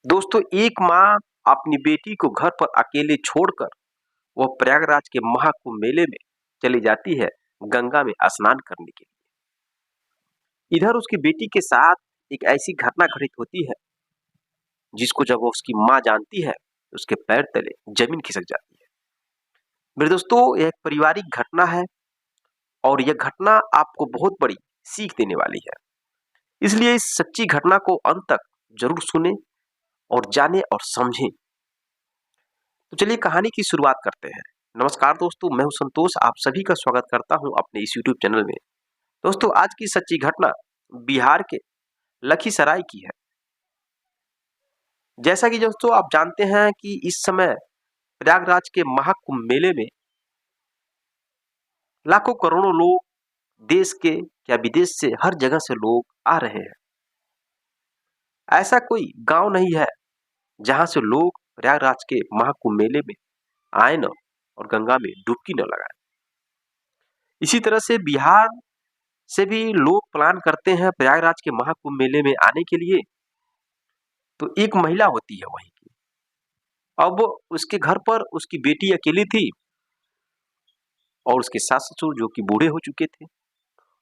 दोस्तों, एक माँ अपनी बेटी को घर पर अकेले छोड़कर वह प्रयागराज के महाकुंभ मेले में चली जाती है गंगा में स्नान करने के लिए। इधर उसकी बेटी के साथ एक ऐसी घटना घटित होती है जिसको जब वो उसकी माँ जानती है तो उसके पैर तले जमीन खिसक जाती है। मेरे दोस्तों, यह एक पारिवारिक घटना है और यह घटना आपको बहुत बड़ी सीख देने वाली है। इसलिए इस सच्ची घटना को अंत तक जरूर सुने और जाने और समझें। तो चलिए कहानी की शुरुआत करते हैं। नमस्कार दोस्तों, मैं हूं संतोष, आप सभी का स्वागत करता हूं अपने इस YouTube चैनल में। दोस्तों, आज की सच्ची घटना बिहार के लखीसराय की है। जैसा कि दोस्तों आप जानते हैं कि इस समय प्रयागराज के महाकुंभ मेले में लाखों करोड़ों लोग देश के या विदेश से हर जगह से लोग आ रहे हैं। ऐसा कोई गांव नहीं है जहां से लोग प्रयागराज के महाकुंभ मेले में आए न और गंगा में डुबकी न लगाए। इसी तरह से बिहार से भी लोग प्लान करते हैं प्रयागराज के महाकुंभ मेले में आने के लिए। तो एक महिला होती है वहीं की। अब उसके घर पर उसकी बेटी अकेली थी और उसके सास ससुर जो कि बूढ़े हो चुके थे।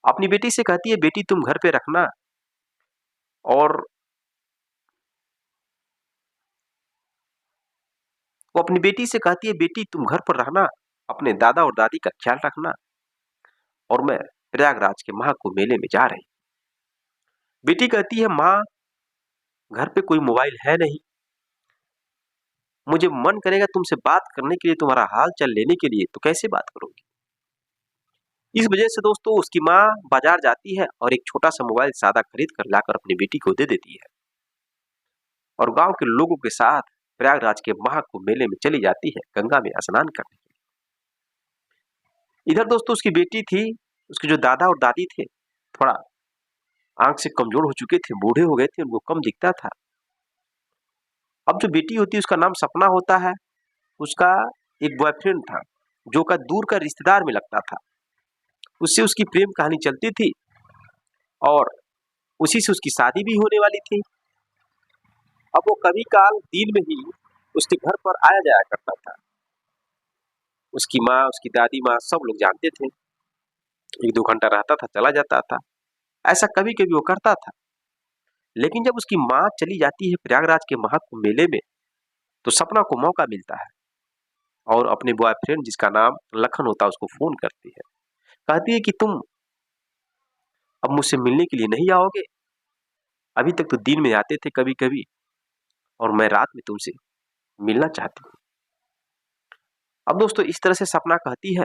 अपनी बेटी से कहती है, बेटी तुम घर पे रखना। और वो अपनी बेटी से कहती है, बेटी तुम घर पर रहना, अपने दादा और दादी का ख्याल रखना और मैं प्रयागराज के महाकुंभ मेले में जा रही। बेटी कहती है, माँ घर पे कोई मोबाइल है नहीं, मुझे मन करेगा तुमसे बात करने के लिए, तुम्हारा हाल चाल लेने के लिए, तो कैसे बात करोगी। इस वजह से दोस्तों उसकी माँ बाजार जाती है और एक छोटा सा मोबाइल सादा खरीद कर लाकर अपनी बेटी को दे देती है और गांव के लोगों के साथ प्रयागराज के महाकुंभ मेले में चली जाती है गंगा में स्नान करने के लिए। इधर दोस्तों उसकी बेटी थी, उसके जो दादा और दादी थे थोड़ा आंख से कमजोर हो चुके थे, बूढ़े हो गए थे, उनको कम दिखता था। अब जो बेटी होती है उसका नाम सपना होता है। उसका एक बॉयफ्रेंड था जो का दूर का रिश्तेदार में लगता था। उससे उसकी प्रेम कहानी चलती थी और उसी से उसकी शादी भी होने वाली थी। अब वो कभी काल दिन में ही उसके घर पर आया जाया करता था। उसकी माँ, उसकी दादी माँ सब लोग जानते थे। 1-2 घंटा रहता था, चला जाता था। ऐसा कभी कभी वो करता था। लेकिन जब उसकी माँ चली जाती है प्रयागराज के महाकुंभ मेले में तो सपना को मौका मिलता है और अपने बॉयफ्रेंड जिसका नाम लखन होता है उसको फोन करती है। कहती है कि तुम अब मुझसे मिलने के लिए नहीं आओगे, अभी तक तो दिन में आते थे कभी कभी और मैं रात में तुमसे मिलना चाहती हूँ। अब दोस्तों इस तरह से सपना कहती है।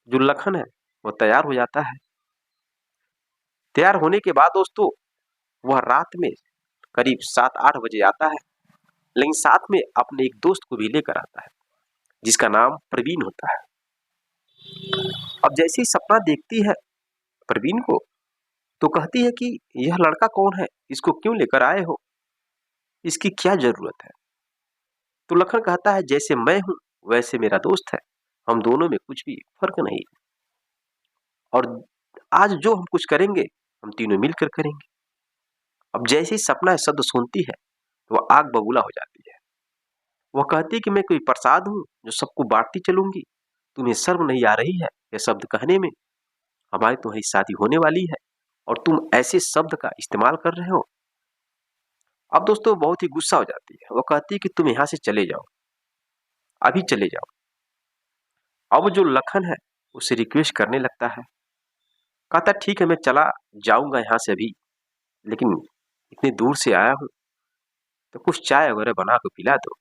जो लखन है वो तैयार हो जाता है। तैयार होने के बाद दोस्तों वह रात में करीब 7-8 बजे आता है, लेकिन साथ में अपने एक दोस्त को भी लेकर आता है जिसका नाम प्रवीण होता है। अब जैसे ही सपना देखती है प्रवीण को तो कहती है कि यह लड़का कौन है, इसको क्यों लेकर आए हो, इसकी क्या जरूरत है। तो लखन कहता है, जैसे मैं हूं वैसे मेरा दोस्त है, हम दोनों में कुछ भी फर्क नहीं है और आज जो हम कुछ करेंगे हम तीनों मिलकर करेंगे। अब जैसे ही सपना शब्द सुनती है तो वह आग बबूला हो जाती है। वह कहती है कि मैं कोई प्रसाद हूं जो सबको बांटती चलूंगी, तुम्हें शर्म नहीं आ रही है यह शब्द कहने में, हमारी तुम्हारी शादी होने वाली है और तुम ऐसे शब्द का इस्तेमाल कर रहे हो। अब दोस्तों बहुत ही गुस्सा हो जाती है। वो कहती है कि तुम यहां से चले जाओ, अभी चले जाओ। अब जो लखन है उसे रिक्वेस्ट करने लगता है। कहता ठीक है मैं चला जाऊंगा यहाँ से अभी, लेकिन इतने दूर से आया हूँ तो कुछ चाय वगैरह बना के पिला दो।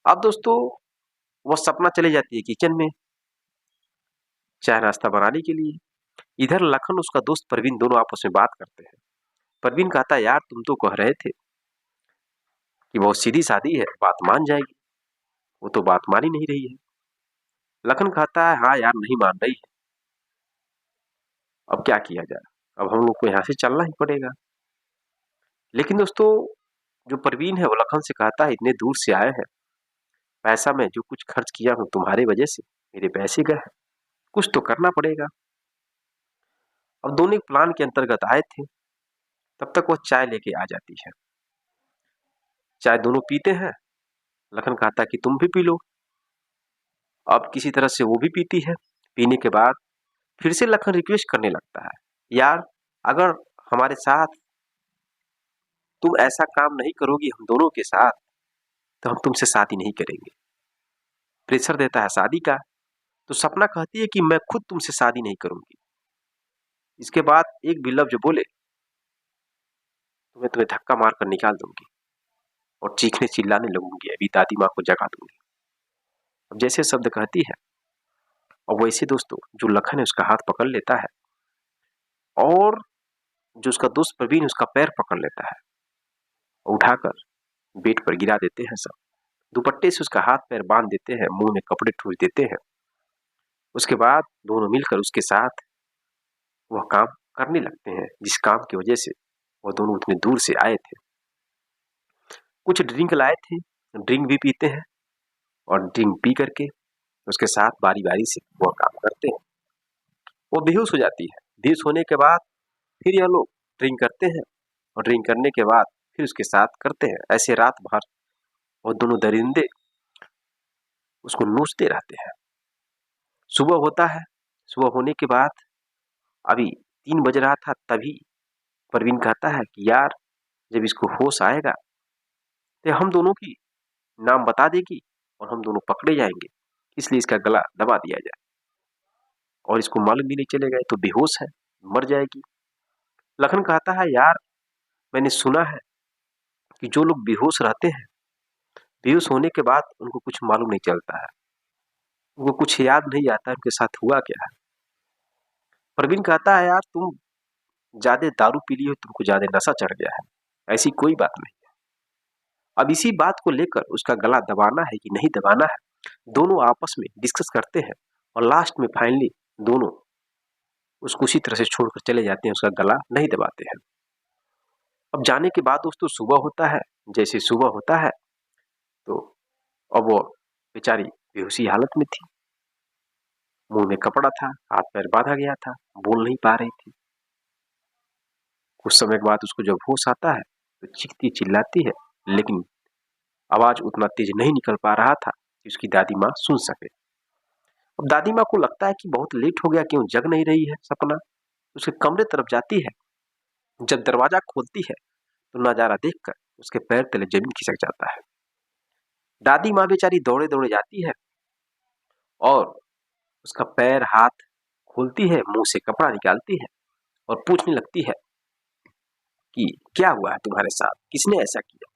अब दोस्तों वह सपना चली जाती है किचन में चाय नाश्ता बनाने के लिए। इधर लखन उसका दोस्त प्रवीण दोनों आपस में बात करते हैं। प्रवीण कहता है, यार तुम तो कह रहे थे कि बहुत सीधी सादी है, बात मान जाएगी, वो तो बात मान ही नहीं रही है। लखन कहता है, हाँ यार नहीं मान रही है, अब क्या किया जाए, अब हम लोग को यहाँ से चलना ही पड़ेगा। लेकिन दोस्तों जो प्रवीण है वो लखन से कहता है, इतने दूर से आए हैं, पैसा मैं जो कुछ खर्च किया हूँ तुम्हारे वजह से मेरे पैसे गए हैं, कुछ तो करना पड़ेगा। अब दोनों एक प्लान के अंतर्गत आए थे। तब तक वो चाय लेके आ जाती है। चाय दोनों पीते हैं। लखन कहता है कि तुम भी पी लो। अब किसी तरह से वो भी पीती है। पीने के बाद फिर से लखन रिक्वेस्ट करने लगता है, यार अगर हमारे साथ तुम ऐसा काम नहीं करोगी हम दोनों के साथ, तो हम तुमसे शादी नहीं करेंगे। प्रेशर देता है शादी का। तो सपना कहती है कि मैं खुद तुमसे शादी नहीं करूंगी। इसके बाद एक भी लफ्ज बोले तो मैं तुम्हें धक्का मार कर निकाल दूंगी और चीखने चिल्लाने लगूंगी, अभी दादी माँ को जगा दूंगी। अब जैसे शब्द कहती है और वैसे दोस्तों जो लखन है उसका हाथ पकड़ लेता है और जो उसका दोस्त प्रवीण उसका पैर पकड़ लेता है और उठाकर बेड पर गिरा देते हैं सब। दुपट्टे से उसका हाथ पैर बांध देते हैं, मुंह में कपड़े ठूस देते हैं। उसके बाद दोनों मिलकर उसके साथ वह काम करने लगते हैं जिस काम की वजह से वह दोनों उतने दूर से आए थे। कुछ ड्रिंक लाए थे, ड्रिंक भी पीते हैं और ड्रिंक पी करके उसके साथ बारी बारी से वह काम करते हैं। वो बेहोश हो जाती है। बेहोश होने के बाद फिर यह लोग ड्रिंक करते हैं और ड्रिंक करने के बाद फिर उसके साथ करते हैं। ऐसे रात भर वो दोनों दरिंदे उसको नोचते रहते हैं। सुबह होता है। सुबह होने के बाद अभी 3 बज रहा था, तभी परवीन कहता है कि यार जब इसको होश आएगा तो हम दोनों की नाम बता देगी और हम दोनों पकड़े जाएंगे, इसलिए इसका गला दबा दिया जाए और इसको मालूम भी नहीं चलेगा तो बेहोश है, मर जाएगी। लखन कहता है यार मैंने सुना है कि जो लोग बेहोश रहते हैं, बेहोश होने के बाद उनको कुछ मालूम नहीं चलता है, उनको कुछ याद नहीं आता उनके साथ हुआ क्या है। प्रवीण कहता है यार तुम ज्यादा दारू पी ली हो, तुमको ज्यादा नशा चढ़ गया है, ऐसी कोई बात नहीं है। अब इसी बात को लेकर उसका गला दबाना है कि नहीं दबाना है, दोनों आपस में डिस्कस करते हैं और लास्ट में फाइनली दोनों उसको उसी तरह से छोड़कर चले जाते हैं, उसका गला नहीं दबाते हैं। अब जाने के बाद दोस्तों सुबह होता है। जैसे सुबह होता है तो अब वो बेचारी बेहोशी हालत में थी, मुंह में कपड़ा था, हाथ पैर बांधा गया था, बोल नहीं पा रही थी। कुछ समय के बाद उसको जब होश आता है तो चीखती चिल्लाती है, लेकिन आवाज उतना तेज नहीं निकल पा रहा था कि उसकी दादी माँ सुन सके। अब दादी माँ को लगता है कि बहुत लेट हो गया, क्यों जग नहीं रही है सपना। उसके कमरे तरफ जाती है। जब दरवाजा खोलती है तो नजारा देखकर उसके पैर तले जमीन खिसक जाता है। दादी माँ बेचारी दौड़े दौड़े जाती है और उसका पैर हाथ खोलती है, मुंह से कपड़ा निकालती है और पूछने लगती है कि क्या हुआ है तुम्हारे साथ, किसने ऐसा किया।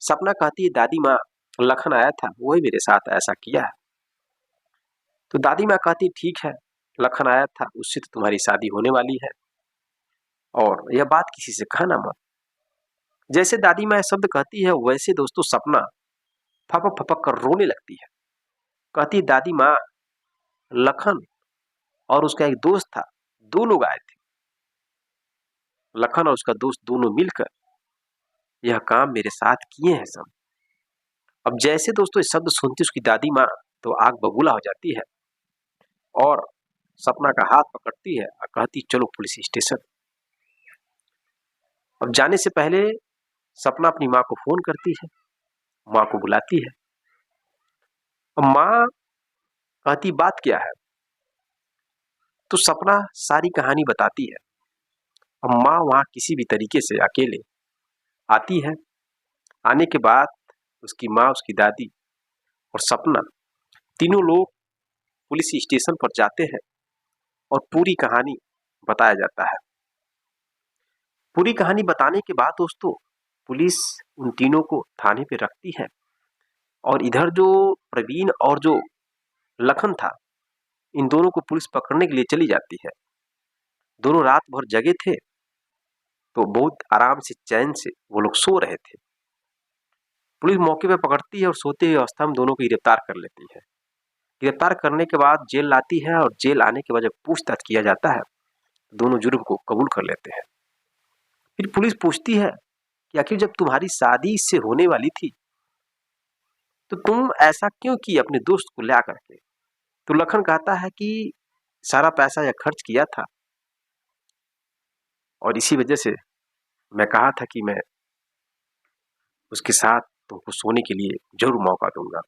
सपना कहती है दादी माँ लखन आया था, वही मेरे साथ ऐसा किया है। तो दादी माँ कहती ठीक है, लखन आया था, उससे तो तुम्हारी शादी होने वाली है और यह बात किसी से कहना मत। जैसे दादी माँ शब्द कहती है वैसे दोस्तों सपना फपक फपक कर रोने लगती है। कहती दादी माँ लखन और उसका एक दोस्त था, 2 लोग आए थे। लखन और उसका दोस्त दोनों मिलकर यह काम मेरे साथ किए हैं सब। अब जैसे दोस्तों इस शब्द सुनती उसकी दादी माँ तो आग बबूला हो जाती है और सपना का हाथ पकड़ती है और कहती चलो पुलिस स्टेशन। अब जाने से पहले सपना अपनी माँ को फोन करती है, माँ को बुलाती है। अब माँ कहती बात क्या है, तो सपना सारी कहानी बताती है। अब माँ वहां किसी भी तरीके से अकेले आती है। आने के बाद उसकी माँ, उसकी दादी और सपना तीनों लोग पुलिस स्टेशन पर जाते हैं और पूरी कहानी बताया जाता है। पूरी कहानी बताने के बाद दोस्तों पुलिस उन तीनों को थाने पे रखती है और इधर जो प्रवीण और जो लखन था, इन दोनों को पुलिस पकड़ने के लिए चली जाती है। दोनों रात भर जगे थे तो बहुत आराम से चैन से वो लोग सो रहे थे। पुलिस मौके पे पकड़ती है और सोते हुए अवस्था में दोनों को गिरफ्तार कर लेती है। गिरफ्तार करने के बाद जेल लाती है और जेल आने के बाद जब पूछताछ किया जाता है तो दोनों जुर्म को कबूल कर लेते हैं। फिर पुलिस पूछती है कि आखिर जब तुम्हारी शादी इससे होने वाली थी तो तुम ऐसा क्यों की अपने दोस्त को ला करके। तो लखन कहता है कि सारा पैसा यह खर्च किया था और इसी वजह से मैं कहा था कि मैं उसके साथ तुमको सोने के लिए जरूर मौका दूंगा।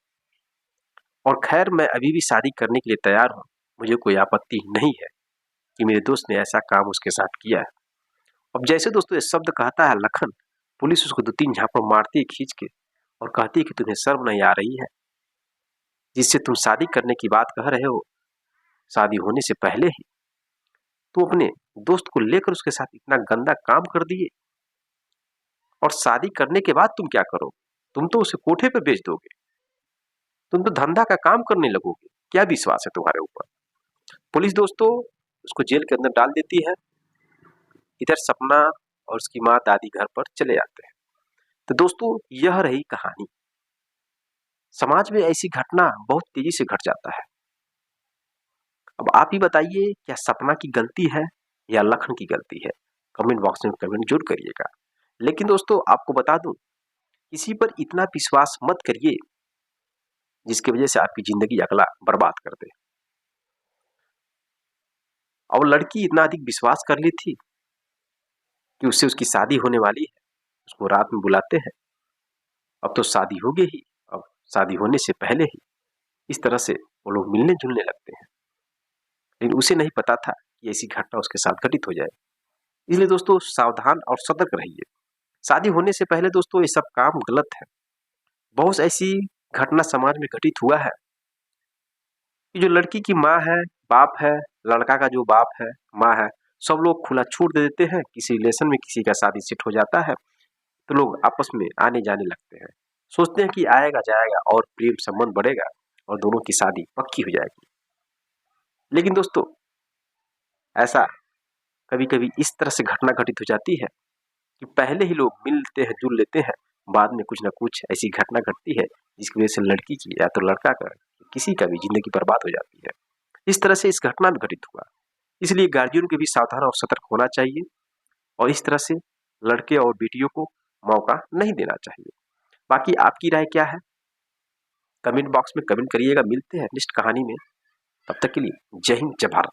और खैर मैं अभी भी शादी करने के लिए तैयार हूँ, मुझे कोई आपत्ति नहीं है कि मेरे दोस्त ने ऐसा काम उसके साथ किया है। अब जैसे दोस्तों ये शब्द कहता है लखन, पुलिस उसको 2-3 झापड़ मारती है खींच के और कहती है कि तुम्हें शर्म नहीं आ रही है, जिससे तुम शादी करने की बात कह रहे हो, शादी होने से पहले ही तुम अपने दोस्त को लेकर उसके साथ इतना गंदा काम कर दिए। और शादी करने के बाद तुम क्या करोगे? तुम तो उसे कोठे पे बेच दोगे, तुम तो धंधा का काम करने लगोगे। क्या विश्वास है तुम्हारे ऊपर? पुलिस दोस्तों उसको जेल के अंदर डाल देती है। इधर सपना और उसकी माँ दादी घर पर चले आते हैं। तो दोस्तों यह रही कहानी। समाज में ऐसी घटना बहुत तेजी से घट जाता है। अब आप ही बताइए, क्या सपना की गलती है या लखन की गलती है? कमेंट बॉक्स में कमेंट जरूर करिएगा। लेकिन दोस्तों आपको बता दूं, किसी पर इतना विश्वास मत करिए जिसकी वजह से आपकी जिंदगी अगला बर्बाद कर दे। और लड़की इतना अधिक विश्वास कर ली थी कि उससे उसकी शादी होने वाली है। उसको रात में बुलाते हैं, अब तो शादी होगी ही, अब शादी होने से पहले ही इस तरह से वो लोग मिलने जुलने लगते हैं। लेकिन उसे नहीं पता था कि ऐसी घटना उसके साथ घटित हो जाए। इसलिए दोस्तों सावधान और सतर्क रहिए। शादी होने से पहले दोस्तों ये सब काम गलत है। बहुत ऐसी घटना समाज में घटित हुआ है कि जो लड़की की माँ है, बाप है, लड़का का जो बाप है, माँ है, सब लोग खुला छूट दे देते हैं। किसी रिलेशन में किसी का शादी सेट हो जाता है तो लोग आपस में आने जाने लगते हैं, सोचते हैं कि आएगा जाएगा और प्रेम संबंध बढ़ेगा और दोनों की शादी पक्की हो जाएगी। लेकिन दोस्तों ऐसा कभी कभी इस तरह से घटना घटित हो जाती है कि पहले ही लोग मिलते हैं, जुल लेते हैं, बाद में कुछ ना कुछ ऐसी घटना घटती है जिसकी वजह से लड़की की या तो लड़का का, किसी का भी जिंदगी बर्बाद हो जाती है। इस तरह से इस घटना में घटित हुआ। इसलिए गार्जियन को भी सावधान और सतर्क होना चाहिए और इस तरह से लड़के और बेटियों को मौका नहीं देना चाहिए। बाकी आपकी राय क्या है? कमेंट बॉक्स में कमेंट करिएगा। मिलते हैं नेक्स्ट कहानी में, तब तक के लिए जय हिंद, जय भारत।